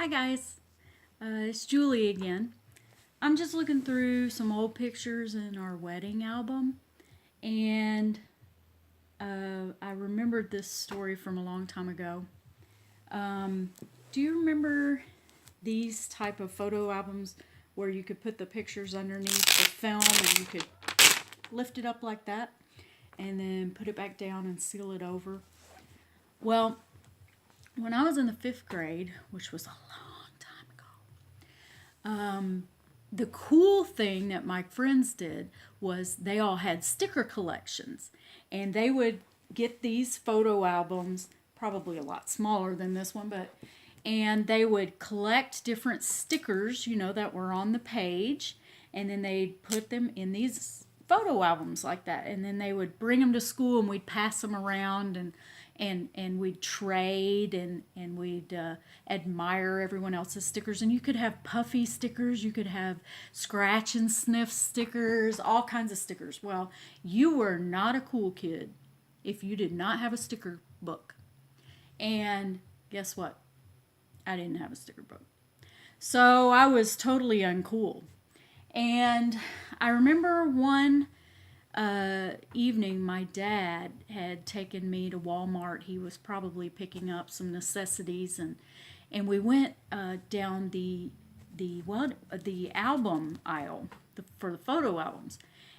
Hi guys, it's Julie again. I'm just looking through some old pictures in our wedding album, and I remembered this story from a long time ago. Um, do you remember these type of photo albums where you could put the pictures underneath the film and you could lift it up like that and then put it back down and seal it over? Well, when I was in the fifth grade, which was a long time ago, the cool thing that my friends did was they all had sticker collections, and they would get these photo albums, probably a lot smaller than this one, and they would collect different stickers, that were on the page, and then they'd put them in these photo albums like that, and then they would bring them to school and we'd pass them around, and we'd trade, and we'd admire everyone else's stickers. And you could have puffy stickers, you could have scratch and sniff stickers, all kinds of stickers. Well, you were not a cool kid if you did not have a sticker book. And guess what? I didn't have a sticker book. So I was totally uncool. And I remember one evening, my dad had taken me to Walmart. He was probably picking up some necessities, and we went down the album aisle for the photo albums,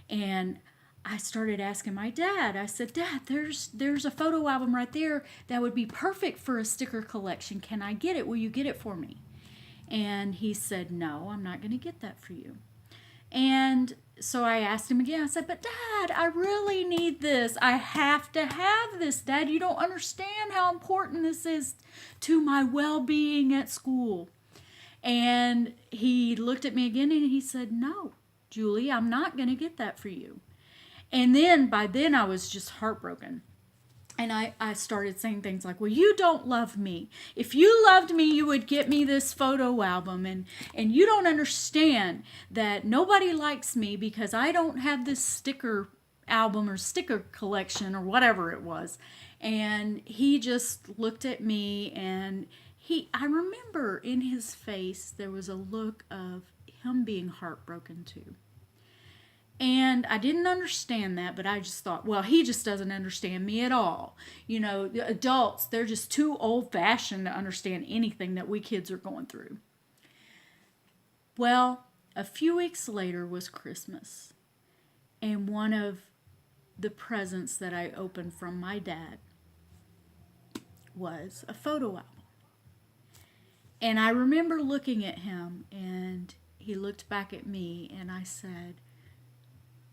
and I started asking my dad. I said, "Dad, there's a photo album right there that would be perfect for a sticker collection. Can I get it? Will you get it for me?" And he said, "No, I'm not going to get that for you." And so I asked him again. I said, "But Dad, I really need this. I have to have this, Dad. You don't understand how important this is to my well-being at school." And he looked at me again and he said, "No, Julie, I'm not going to get that for you." And then by then I was just heartbroken. And I started saying things like, "Well, you don't love me. If you loved me, you would get me this photo album. And you don't understand that nobody likes me because I don't have this sticker album or sticker collection," or whatever it was. And he just looked at me, and I remember in his face there was a look of him being heartbroken too. And I didn't understand that, but I just thought, well, he just doesn't understand me at all. The adults, they're just too old fashioned to understand anything that we kids are going through. Well, a few weeks later was Christmas, and one of the presents that I opened from my dad was a photo album. And I remember looking at him, and he looked back at me, and I said,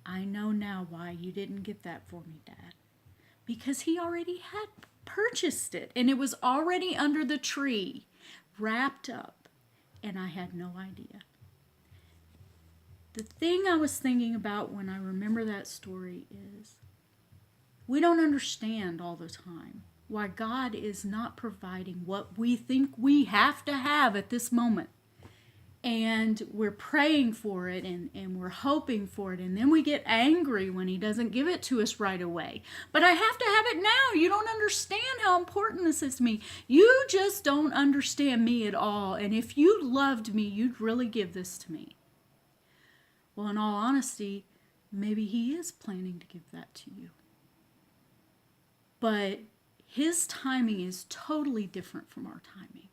"I know now why you didn't get that for me, Dad. Because he already had purchased it, and it was already under the tree, wrapped up, and I had no idea." The thing I was thinking about when I remember that story is we don't understand all the time why God is not providing what we think we have to have at this moment. And we're praying for it, and we're hoping for it, and then we get angry when he doesn't give it to us right away. "But I have to have it now. You don't understand how important this is to me. You just don't understand me at all. And if you loved me, you'd really give this to me." Well, in all honesty, maybe he is planning to give that to you. But his timing is totally different from our timing.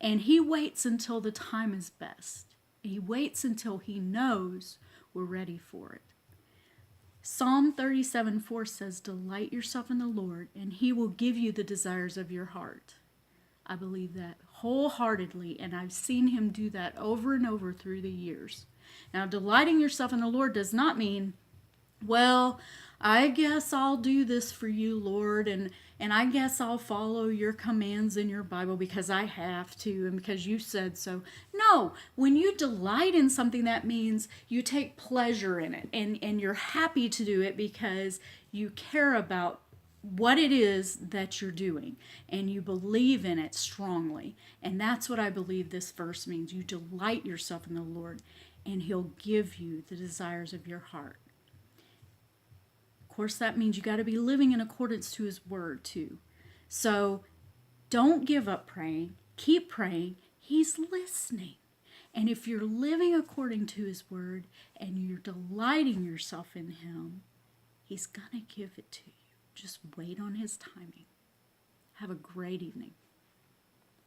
And he waits until the time is best. He waits until he knows we're ready for it. Psalm 37:4 says, "Delight yourself in the Lord, and he will give you the desires of your heart." I believe that wholeheartedly, and I've seen him do that over and over through the years. Now, delighting yourself in the Lord does not mean, "Well, I guess I'll do this for you, Lord, and I guess I'll follow your commands in your Bible because I have to and because you said so." No, when you delight in something, that means you take pleasure in it, and you're happy to do it because you care about what it is that you're doing, and you believe in it strongly. And that's what I believe this verse means. You delight yourself in the Lord, and he'll give you the desires of your heart. Of course, that means you got to be living in accordance to his word too. So don't give up praying. Keep praying. He's listening. And if you're living according to His word and you're delighting yourself in Him, He's going to give it to you. Just wait on His timing. Have a great evening.